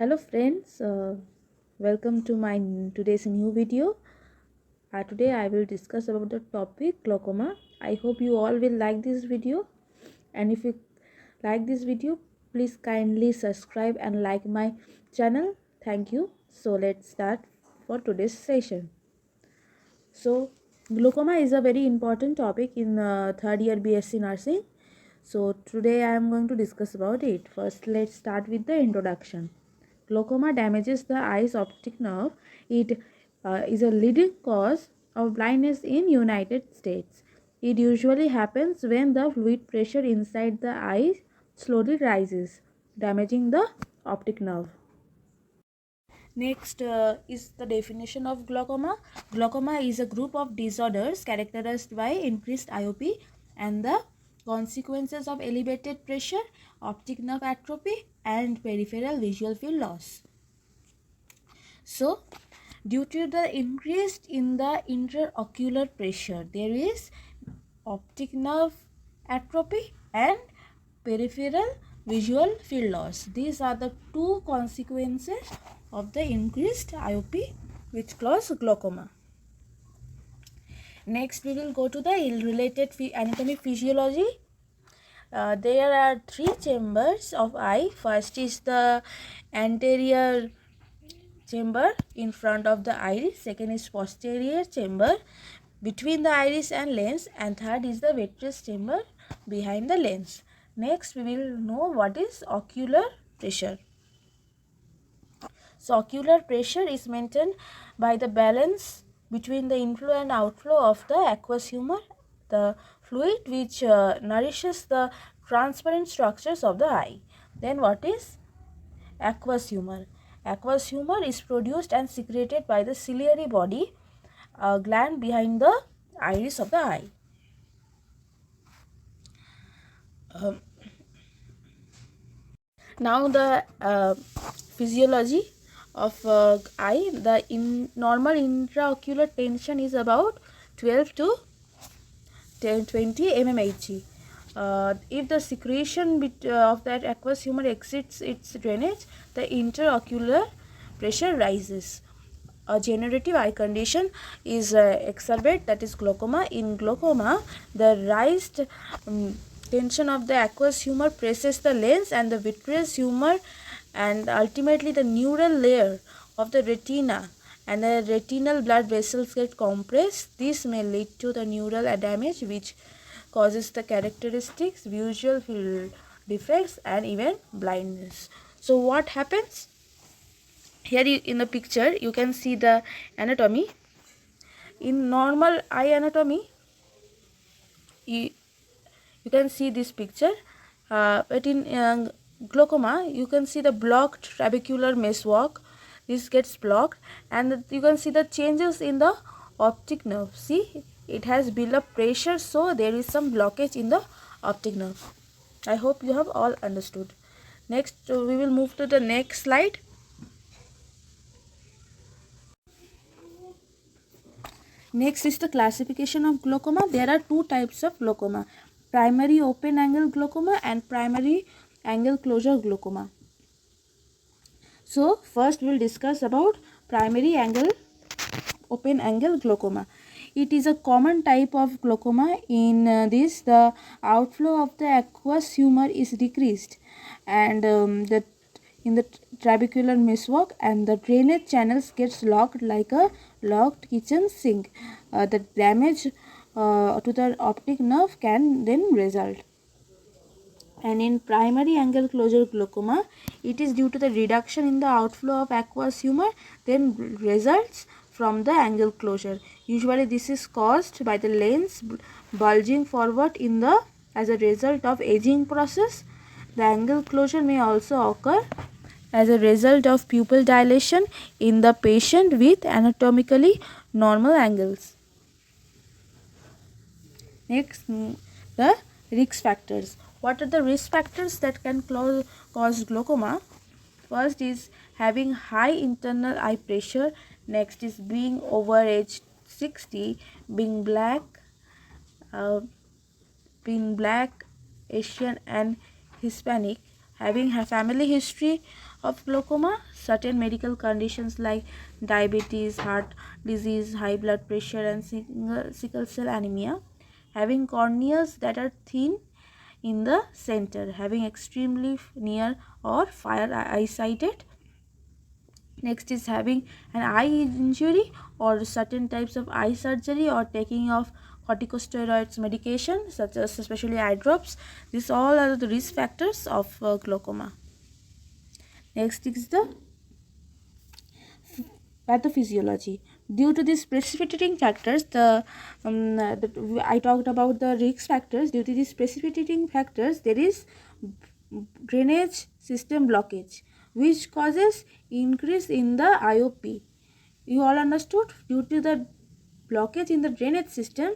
Hello friends, welcome to my today's new video. Today I will discuss about the topic glaucoma. I hope you all will like this video, and if you like this video, please kindly subscribe and like my channel. Thank you. So let's start for today's session. So glaucoma is a very important topic in third year BSc nursing. So today I am going to discuss about it. First, let's start with the introduction. Glaucoma damages the eye's optic nerve. It is a leading cause of blindness in United States. It usually happens when the fluid pressure inside the eye slowly rises, damaging the optic nerve. Next is the definition of glaucoma. Glaucoma is a group of disorders characterized by increased IOP and the consequences of elevated pressure, optic nerve atrophy, and peripheral visual field loss. So, due to the increase in the intraocular pressure, there is optic nerve atrophy and peripheral visual field loss. These are the two consequences of the increased IOP which cause glaucoma. Next, we will go to the related anatomy physiology. There are three chambers of eye. First is the anterior chamber in front of the iris. Second is posterior chamber between the iris and lens, and third is the vitreous chamber behind the lens. Next, we will know what is ocular pressure. So, ocular pressure is maintained by the balance between the inflow and outflow of the aqueous humor, the fluid which nourishes the transparent structures of the eye. Then what is aqueous humor? Aqueous humor is produced and secreted by the ciliary body, gland behind the iris of the eye. Now the physiology of eye. The normal intraocular tension is about 12 to 20 mmHg. If the secretion of that aqueous humor exceeds its drainage, the intraocular pressure rises. A generative eye condition is exacerbate, that is glaucoma. In glaucoma, the raised tension of the aqueous humor presses the lens and the vitreous humor, and ultimately the neural layer of the retina, and the retinal blood vessels get compressed. This may lead to the neural damage which causes the characteristics, visual field defects, and even blindness. So what happens? Here in the picture you can see the anatomy. In normal eye anatomy, you can see this picture, but in glaucoma you can see the blocked trabecular meshwork. This gets blocked, and you can see the changes in the optic nerve. See, it has built up pressure, so there is some blockage in the optic nerve. I hope you have all understood. Next, we will move to the next slide. Next is the classification of glaucoma. There are two types of glaucoma: primary open angle glaucoma and primary angle closure glaucoma. So first we will discuss about primary open angle glaucoma. It is a common type of glaucoma. In this, the outflow of the aqueous humor is decreased, and in the trabecular meshwork, and the drainage channels gets locked like a locked kitchen sink. The damage to the optic nerve can then result. And in primary angle closure glaucoma, it is due to the reduction in the outflow of aqueous humor, then results from the angle closure. Usually this is caused by the lens bulging forward as a result of aging process. The angle closure may also occur as a result of pupil dilation in the patient with anatomically normal angles. Next, the risk factors. What are the risk factors that can cause glaucoma? First is having high internal eye pressure. Next is being over age 60, being black, Asian and Hispanic, having a family history of glaucoma. Certain medical conditions like diabetes, heart disease, high blood pressure, and sickle cell anemia. Having corneas that are thin in the center, having extremely near or far eyesight. Next is having an eye injury or certain types of eye surgery or taking of corticosteroids medication such as especially eye drops. These all are the risk factors of glaucoma. Next is the pathophysiology. Due to these precipitating factors, I talked about the risk factors. Due to these precipitating factors, there is drainage system blockage, which causes increase in the IOP. You all understood? Due to the blockage in the drainage system,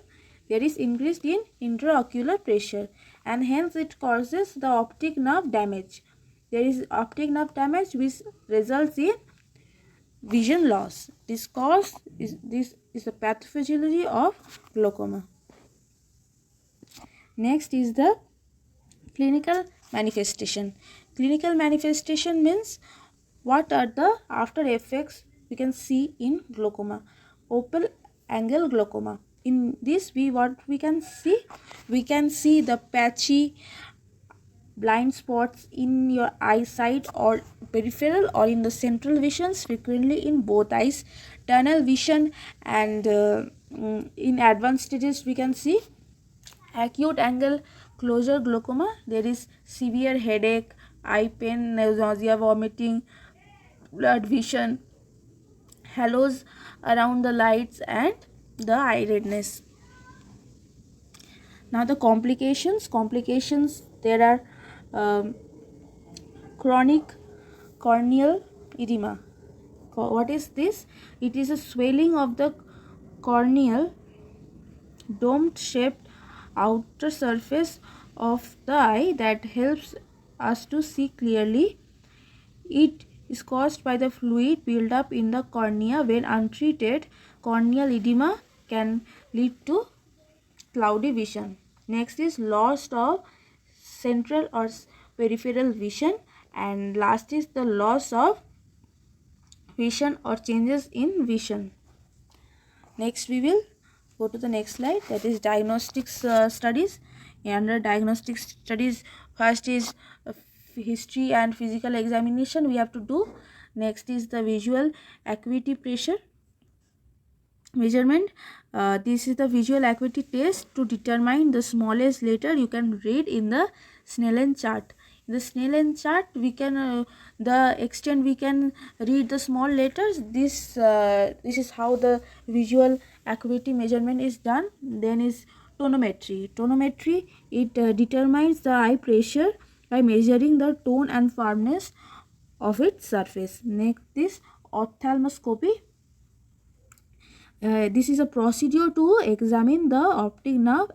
there is increase in intraocular pressure, and hence it causes the optic nerve damage. There is optic nerve damage which results in vision loss. This is the pathophysiology of glaucoma. Next is the clinical manifestation. Clinical manifestation means what are the after effects we can see in glaucoma. Open angle glaucoma. In this what we can see the patchy blind spots in your eyesight or peripheral or in the central visions, frequently in both eyes, tunnel vision, and in advanced stages we can see acute angle closure glaucoma. There is severe headache, eye pain, nausea, vomiting, blood vision, halos around the lights, and the eye redness. Now the complications there are chronic corneal edema. What is this? It is a swelling of the corneal dome shaped outer surface of the eye that helps us to see clearly. It is caused by the fluid buildup in the cornea. When untreated, corneal edema can lead to cloudy vision. Next is loss of central or peripheral vision, and last is the loss of vision or changes in vision. Next we will go to the next slide, that is diagnostics studies. Under diagnostic studies, first is history and physical examination we have to do. Next is the visual acuity pressure measurement. This is the visual acuity test to determine the smallest letter you can read in the Snellen chart. In the Snellen chart, we can the extent we can read the small letters. This is how the visual acuity measurement is done. Then is tonometry. Tonometry, it determines the eye pressure by measuring the tone and firmness of its surface. Next is ophthalmoscopy. This is a procedure to examine the optic nerve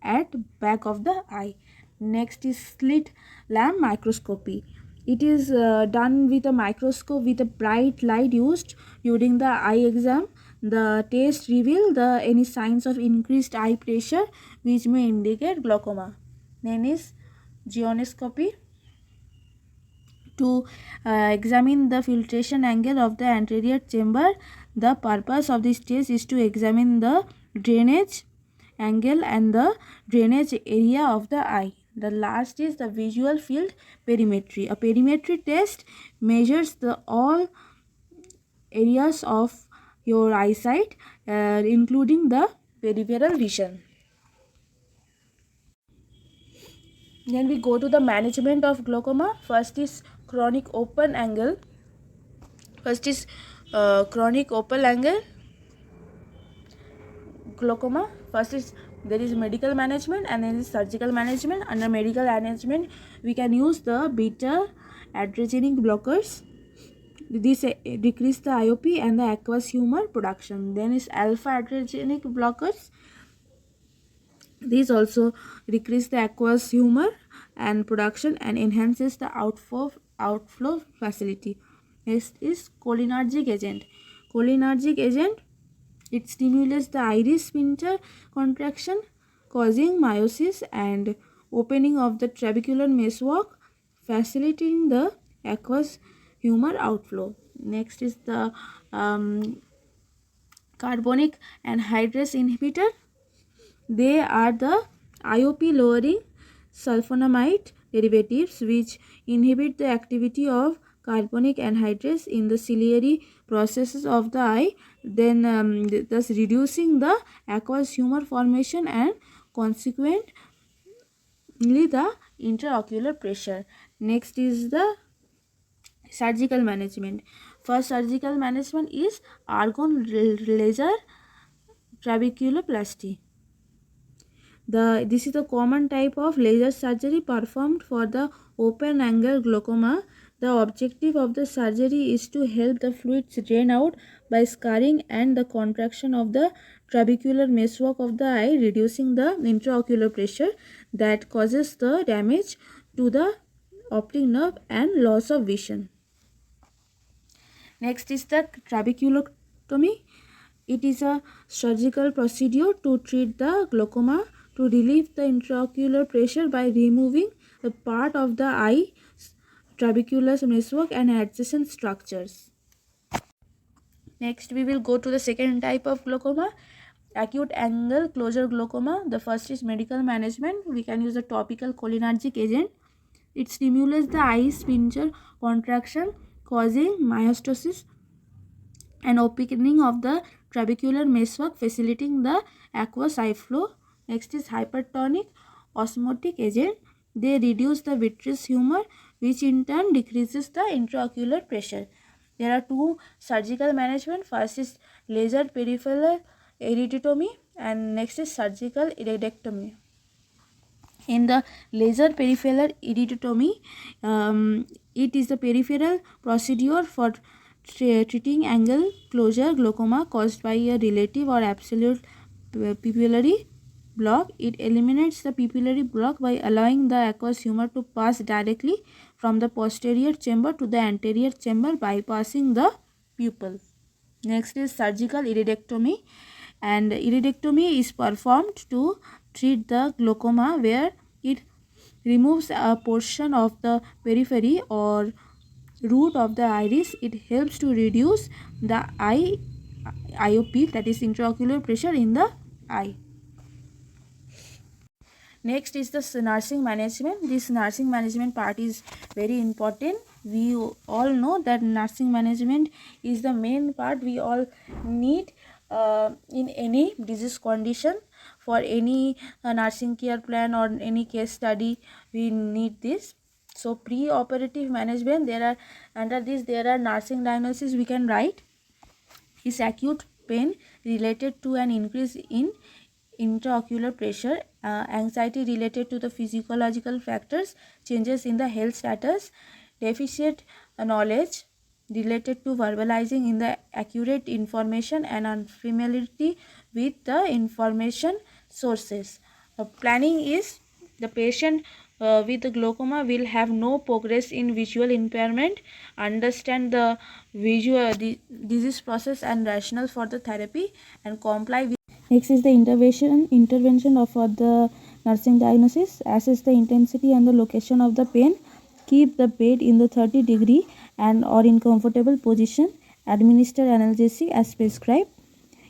at back of the eye. Next is slit lamp microscopy. It is done with a microscope with a bright light used during the eye exam. The test reveal any signs of increased eye pressure which may indicate glaucoma. Then is gonioscopy, to examine the filtration angle of the anterior chamber. The purpose of this test is to examine the drainage angle and the drainage area of the eye. The last is the visual field perimetry. A perimetry test measures the all areas of your eyesight, including the peripheral vision. Then we go to the management of glaucoma. First is chronic open angle. Chronic open angle glaucoma. First is there is medical management and then is surgical management. Under medical management, we can use the beta adrenergic blockers. This decrease the IOP and the aqueous humor production. Then is alpha adrenergic blockers. These also decrease the aqueous humor and production and enhances the outflow facility. Next is cholinergic agent. Cholinergic agent, it stimulates the iris sphincter contraction, causing meiosis and opening of the trabecular meshwork, facilitating the aqueous humor outflow. Next is the carbonic anhydrase inhibitor. They are the IOP lowering sulfonamide derivatives which inhibit the activity of carbonic anhydrase in the ciliary processes of the eye, then thus reducing the aqueous humor formation and consequently the intraocular pressure. Next is the surgical management. First surgical management is argon laser trabeculoplasty. This is the common type of laser surgery performed for the open angle glaucoma. The objective of the surgery is to help the fluids drain out by scarring and the contraction of the trabecular meshwork of the eye, reducing the intraocular pressure that causes the damage to the optic nerve and loss of vision. Next is the trabeculotomy. It is a surgical procedure to treat the glaucoma to relieve the intraocular pressure by removing the part of the eye trabecular meshwork and adjacent structures. Next we will go to the second type of glaucoma, acute angle closure glaucoma. The first is medical management. We can use a topical cholinergic agent. It stimulates the eye sphincter contraction causing myostosis and opening of the trabecular meshwork, facilitating the aqueous eye flow. Next is hypertonic osmotic agent. They reduce the vitreous humor, which in turn decreases the intraocular pressure. There are two surgical management. First is laser peripheral iridotomy and next is surgical iridectomy. In the laser peripheral iridotomy, it is the peripheral procedure for treating angle closure glaucoma caused by a relative or absolute pupillary block. It eliminates the pupillary block by allowing the aqueous humor to pass directly from the posterior chamber to the anterior chamber, bypassing the pupil. Next is surgical iridectomy, and iridectomy is performed to treat the glaucoma where it removes a portion of the periphery or root of the iris. It helps to reduce the IOP, that is intraocular pressure in the eye. Next is the nursing management. This nursing management part is very important. We all know that nursing management is the main part we all need in any disease condition. For any nursing care plan or any case study, we need this. So pre-operative management, under this there are nursing diagnosis we can write is acute pain related to an increase in intraocular pressure, anxiety related to the physiological factors, changes in the health status, deficient knowledge related to verbalizing in the accurate information, and unfamiliarity with the information sources. Planning is the patient with the glaucoma will have no progress in visual impairment, understand the disease process and rationale for the therapy, and comply with. Next is the intervention of the nursing diagnosis. Assess the intensity and the location of the pain. Keep the bed in the 30-degree and or in comfortable position. Administer analgesic as prescribed.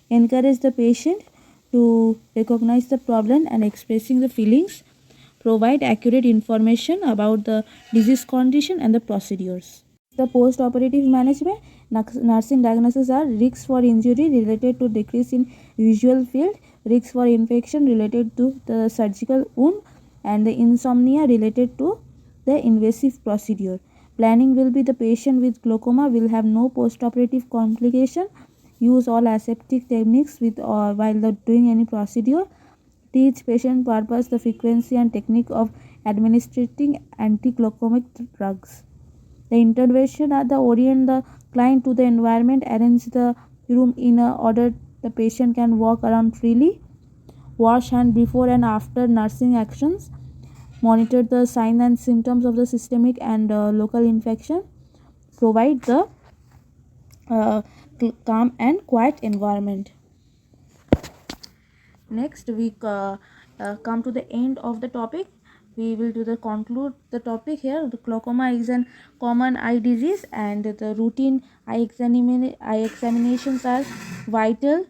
Encourage the patient to recognize the problem and expressing the feelings. Provide accurate information about the disease condition and the procedures. The post-operative management, nursing diagnosis are risks for injury related to decrease in visual field, risks for infection related to the surgical wound, and the insomnia related to the invasive procedure. Planning will be the patient with glaucoma will have no post-operative complication. Use all aseptic techniques while doing any procedure. Teach patient purpose, the frequency and technique of administering anti-glaucomic drugs. The intervention are the orient the client to the environment, arrange the room in a order the patient can walk around freely, wash hand before and after nursing actions, monitor the signs and symptoms of the systemic and local infection, provide the calm and quiet environment. Next we come to the end of the topic. we will do the conclude the topic here. The glaucoma is an common eye disease, and the routine eye examinations are vital.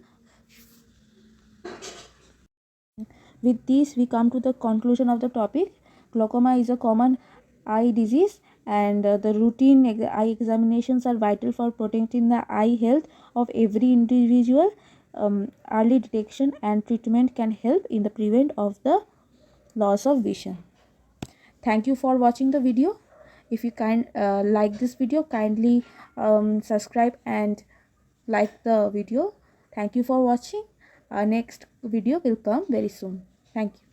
With this, we come to the conclusion of the topic. Glaucoma is a common eye disease, and the routine eye examinations are vital for protecting the eye health of every individual. Early detection and treatment can help in the prevent of the loss of vision. Thank you for watching the video. If you like this video, kindly subscribe and like the video. Thank you for watching. Our next video will come very soon. Thank you.